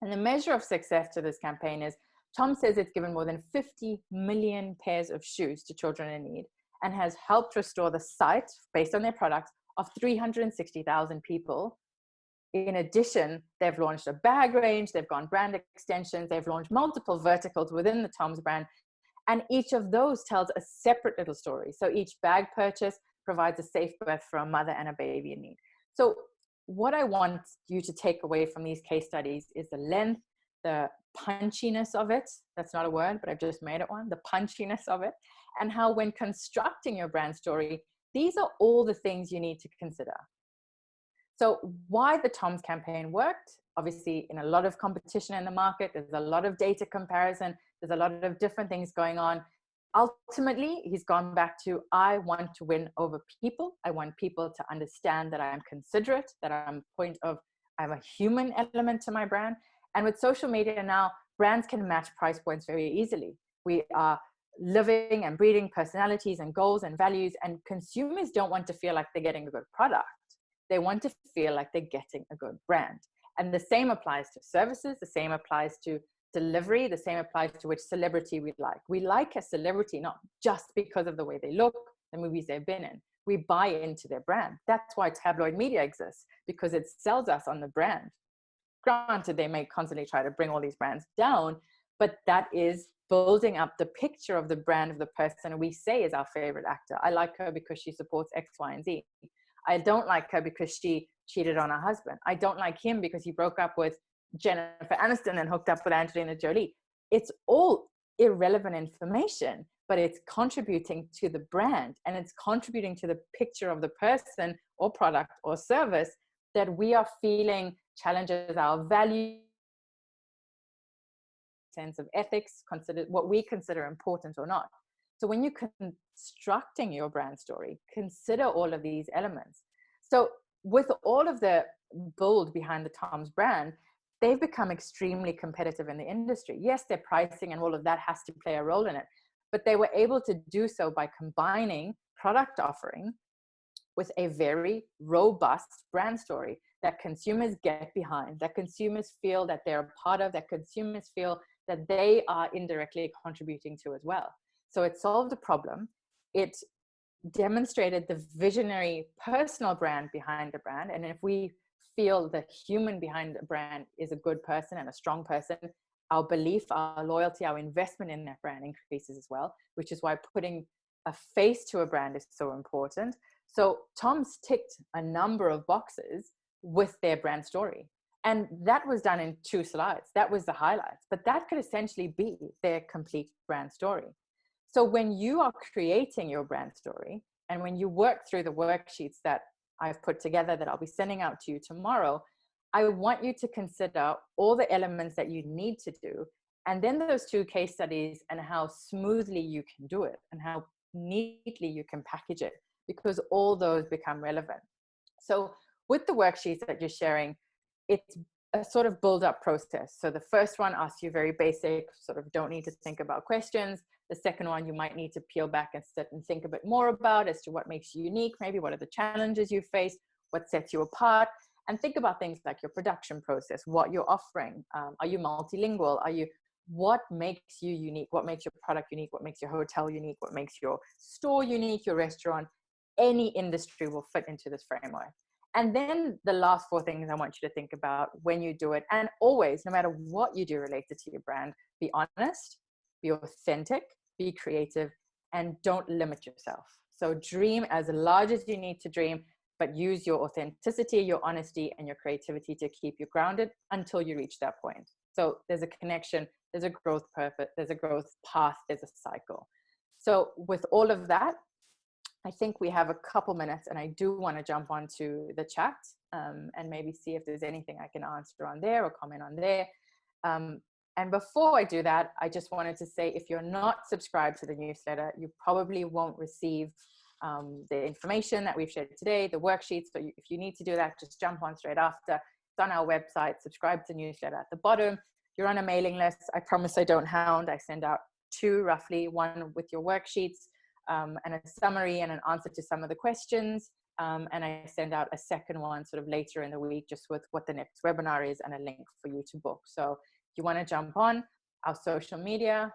And the measure of success to this campaign is Tom says it's given more than 50 million pairs of shoes to children in need, and has helped restore the sight, based on their products, of 360,000 people. In addition, they've launched a bag range, they've gone brand extensions, they've launched multiple verticals within the Tom's brand, and each of those tells a separate little story. So each bag purchase provides a safe berth for a mother and a baby in need. So what I want you to take away from these case studies is the length, the punchiness of it. That's not a word, but I've just made it one. The punchiness of it, and how when constructing your brand story, these are all the things you need to consider. So why the Tom's campaign worked, obviously in a lot of competition in the market, there's a lot of data comparison, there's a lot of different things going on. Ultimately, he's gone back to, I want to win over people. I want people to understand that I am considerate, that I'm I have a human element to my brand. And with social media now, brands can match price points very easily. We are living and breeding personalities and goals and values, and consumers don't want to feel like they're getting a good product. They want to feel like they're getting a good brand. And the same applies to services, the same applies to delivery, the same applies to which celebrity we like. We like a celebrity not just because of the way they look, the movies they've been in. We buy into their brand. That's why tabloid media exists, because it sells us on the brand. Granted, they may constantly try to bring all these brands down, but that is building up the picture of the brand of the person we say is our favorite actor. I like her because she supports X, Y, and Z. I don't like her because she cheated on her husband. I don't like him because he broke up with Jennifer Aniston and hooked up with Angelina Jolie. It's all irrelevant information, but it's contributing to the brand, and it's contributing to the picture of the person or product or service that we are feeling challenges our value, sense of ethics, consider what we consider important or not. So when you're constructing your brand story, consider all of these elements. So with all of the build behind the Tom's brand, they've become extremely competitive in the industry. Yes, their pricing and all of that has to play a role in it, but they were able to do so by combining product offering with a very robust brand story that consumers get behind, that consumers feel that they're a part of, that consumers feel that they are indirectly contributing to as well. So it solved a problem. It demonstrated the visionary personal brand behind the brand. And if we feel the human behind a brand is a good person and a strong person, our belief, our loyalty, our investment in that brand increases as well, which is why putting a face to a brand is so important. So Tom's ticked a number of boxes with their brand story. And that was done in 2 slides. That was the highlights, but that could essentially be their complete brand story. So when you are creating your brand story, and when you work through the worksheets that I've put together that I'll be sending out to you tomorrow, I want you to consider all the elements that you need to do, and then those 2 case studies and how smoothly you can do it and how neatly you can package it, because all those become relevant. So with the worksheets that you're sharing, it's a sort of build up process. So the first one asks you very basic, sort of don't need to think about questions. The second one, you might need to peel back and sit and think a bit more about as to what makes you unique, maybe what are the challenges you face, what sets you apart, and think about things like your production process, what you're offering. Are you multilingual? What makes you unique? What makes your product unique? What makes your hotel unique? What makes your store unique, your restaurant? Any industry will fit into this framework. And then the last 4 things I want you to think about when you do it, and always, no matter what you do related to your brand, be honest, be authentic, be creative, and don't limit yourself. So dream as large as you need to dream, but use your authenticity, your honesty, and your creativity to keep you grounded until you reach that point. So there's a connection, there's a growth purpose, there's a growth path, there's a cycle. So with all of that, I think we have a couple minutes, and I do want to jump onto the chat and maybe see if there's anything I can answer on there or comment on there. And before I do that, I just wanted to say, if you're not subscribed to the newsletter, you probably won't receive the information that we've shared today, the worksheets. So if you need to do that, just jump on straight after. It's on our website. Subscribe to the newsletter at the bottom. You're on a mailing list. I promise I don't hound. I send out 2 roughly, one with your worksheets and a summary and an answer to some of the questions. And I send out a second one sort of later in the week, just with what the next webinar is and a link for you to book. So if you want to jump on our social media,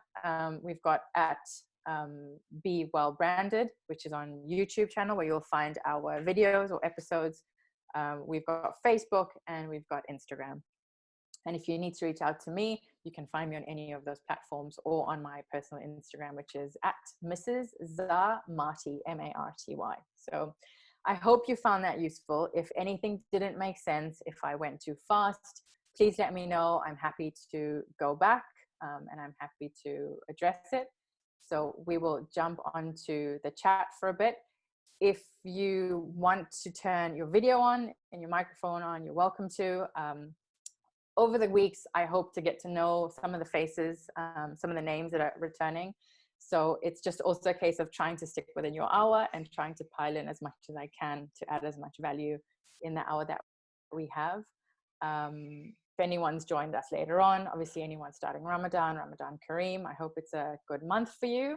we've got at Be Well Branded, which is on YouTube channel where you'll find our videos or episodes. We've got Facebook and we've got Instagram. And if you need to reach out to me, you can find me on any of those platforms or on my personal Instagram, which is at Mrs. Zah Marty, M-A-R-T-Y. So I hope you found that useful. If anything didn't make sense, if I went too fast, please let me know. I'm happy to go back and I'm happy to address it. So we will jump onto the chat for a bit. If you want to turn your video on and your microphone on, you're welcome to. Over the weeks, I hope to get to know some of the faces, some of the names that are returning. So it's just also a case of trying to stick within your hour and trying to pile in as much as I can to add as much value in the hour that we have. If anyone's joined us later on, obviously anyone starting Ramadan Kareem, I hope it's a good month for you.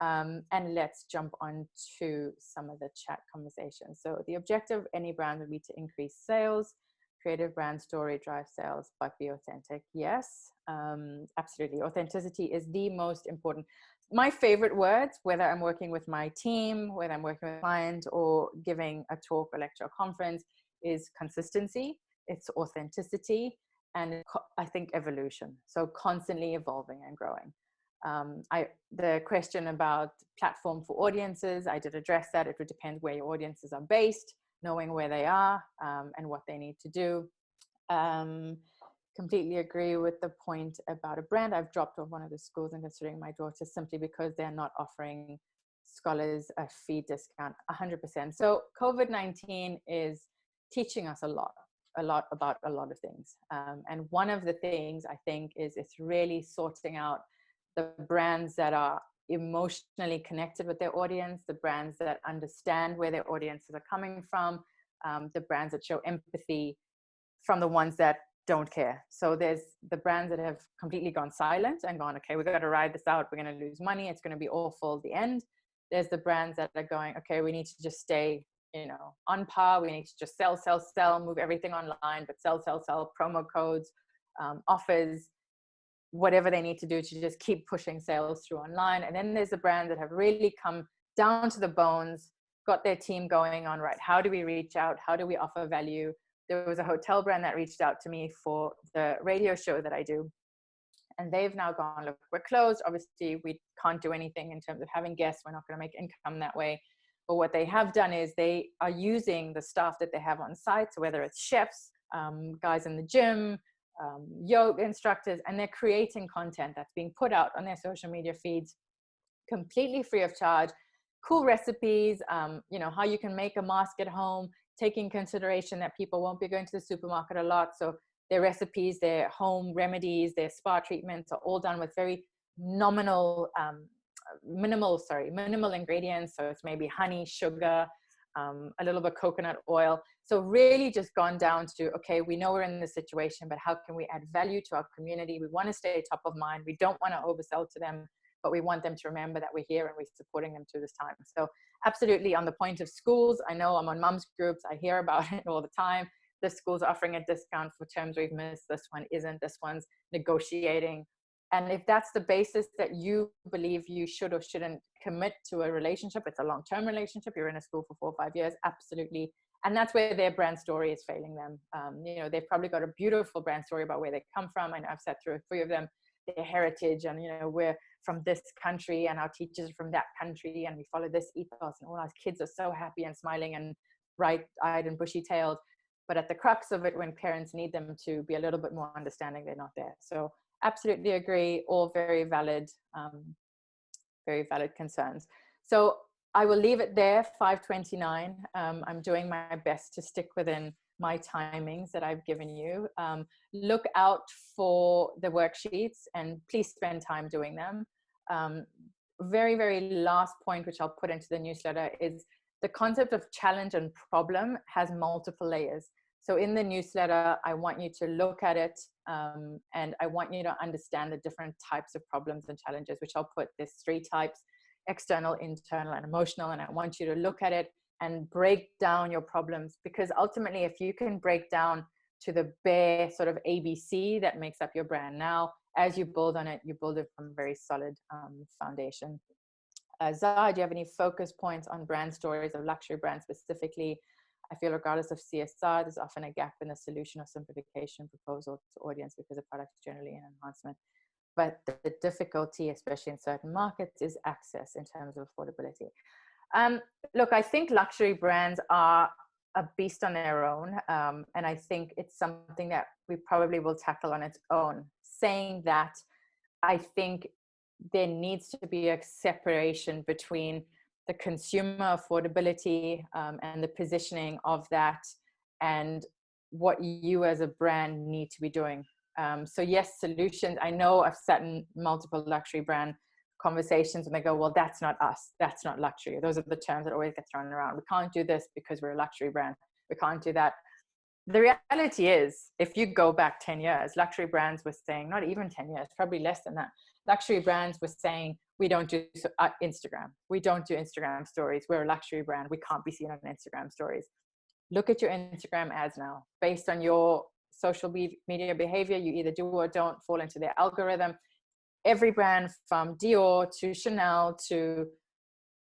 And let's jump on to some of the chat conversations. So the objective of any brand would be to increase sales, creative brand story, drive sales, but be authentic. Yes, absolutely. Authenticity is the most important. My favorite words, whether I'm working with my team, whether I'm working with a client or giving a talk, a lecture, or conference, is consistency, it's authenticity, and I think evolution. So constantly evolving and growing. The question about platform for audiences, I did address that. It would depend where your audiences are based, knowing where they are and what they need to do. Completely agree with the point about a brand. I've dropped off one of the schools and considering my daughter simply because they're not offering scholars a fee discount 100%. So COVID-19 is teaching us a lot about a lot of things. And one of the things I think is it's really sorting out the brands that are emotionally connected with their audience, the brands that understand where their audiences are coming from, the brands that show empathy from the ones that don't care. So there's the brands that have completely gone silent and gone, okay, we've got to ride this out. We're going to lose money. It's going to be awful at the end. There's the brands that are going, okay, we need to just stay, on par. We need to just sell, move everything online, but sell, promo codes, offers, whatever they need to do to just keep pushing sales through online. And then there's the brands that have really come down to the bones, got their team going on, right? How do we reach out? How do we offer value? There was a hotel brand that reached out to me for the radio show that I do. And they've now gone, look, we're closed. Obviously, we can't do anything in terms of having guests. We're not going to make income that way. But what they have done is they are using the staff that they have on site. So whether it's chefs, guys in the gym, yoga instructors, and they're creating content that's being put out on their social media feeds completely free of charge. Cool recipes, how you can make a mask at home, taking consideration that people won't be going to the supermarket a lot. So their recipes, their home remedies, their spa treatments are all done with very minimal ingredients. So it's maybe honey, sugar, a little bit of coconut oil. So really just gone down to, okay, we know we're in this situation, but how can we add value to our community? We want to stay top of mind. We don't want to oversell to them, but we want them to remember that we're here and we're supporting them through this time. So absolutely on the point of schools, I know I'm on mums groups. I hear about it all the time. This school's offering a discount for terms we've missed. This one isn't. This one's negotiating. And if that's the basis that you believe you should or shouldn't commit to a relationship, it's a long-term relationship, you're in a school for 4 or 5 years, absolutely. And that's where their brand story is failing them. They've probably got a beautiful brand story about where they come from. And I've sat through 3 of them, their heritage, and, we're from this country and our teachers are from that country and we follow this ethos and all our kids are so happy and smiling and bright-eyed and bushy-tailed. But at the crux of it, when parents need them to be a little bit more understanding, they're not there. So absolutely agree, all very valid concerns. So I will leave it there, 5:29. I'm doing my best to stick within my timings that I've given you. Look out for the worksheets and please spend time doing them. very, very last point, which I'll put into the newsletter, is the concept of challenge and problem has multiple layers. So in the newsletter, I want you to look at it, and I want you to understand the different types of problems and challenges, which I'll put, there's 3 types: external, internal, and emotional. And I want you to look at it and break down your problems, because ultimately, if you can break down to the bare sort of ABC that makes up your brand, now as you build on it, you build it from a very solid foundation. Zah, do you have any focus points on brand stories of luxury brands specifically? I feel regardless of CSR, there's often a gap in the solution or simplification proposal to audience because the product is generally an enhancement. But the difficulty, especially in certain markets, is access in terms of affordability. Look, I think luxury brands are a beast on their own. And I think it's something that we probably will tackle on its own. Saying that, I think there needs to be a separation between the consumer affordability and the positioning of that, and what you as a brand need to be doing. So yes, solutions. I know I've sat in multiple luxury brand conversations and they go, well, that's not us. That's not luxury. Those are the terms that always get thrown around. We can't do this because we're a luxury brand. We can't do that. The reality is, if you go back 10 years, luxury brands were saying, not even 10 years, probably less than that. Luxury brands were saying, we don't do Instagram. We don't do Instagram stories. We're a luxury brand. We can't be seen on Instagram stories. Look at your Instagram ads now. Based on your social media behavior, you either do or don't fall into their algorithm. Every brand from Dior to Chanel to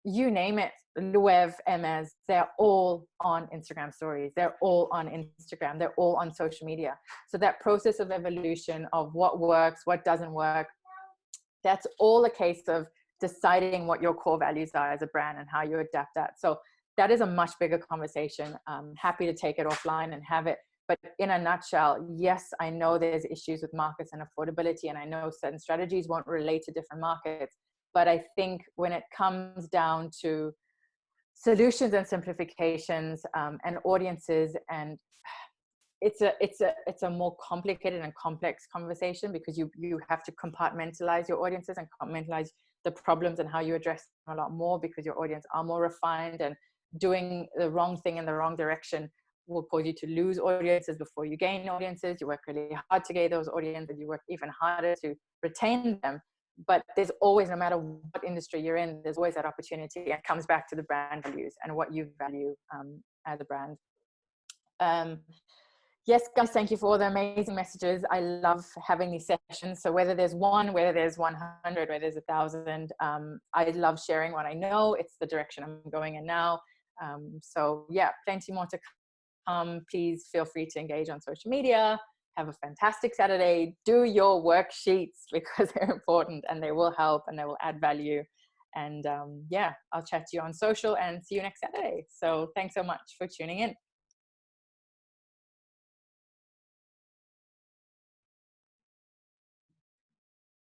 you name it, Loewe, Hermes, they're all on Instagram stories. They're all on Instagram. They're all on social media. So that process of evolution of what works, what doesn't work, that's all a case of deciding what your core values are as a brand and how you adapt that. So that is a much bigger conversation. I'm happy to take it offline and have it. But in a nutshell, yes, I know there's issues with markets and affordability, and I know certain strategies won't relate to different markets. But I think when it comes down to solutions and simplifications and audiences, and it's a more complicated and complex conversation, because you have to compartmentalize your audiences and compartmentalize the problems and how you address them a lot more, because your audience are more refined, and doing the wrong thing in the wrong direction will cause you to lose audiences before you gain audiences. You work really hard to gain those audiences, and you work even harder to retain them. But there's always, no matter what industry you're in, there's always that opportunity. It comes back to the brand values and what you value as a brand. Yes, guys, thank you for all the amazing messages. I love having these sessions. So whether there's one, whether there's 100, whether there's 1,000, I love sharing what I know. It's the direction I'm going in now. So yeah, plenty more to come. Please feel free to engage on social media. Have a fantastic Saturday. Do your worksheets, because they're important and they will help and they will add value. And yeah, I'll chat to you on social and see you next Saturday. So thanks so much for tuning in.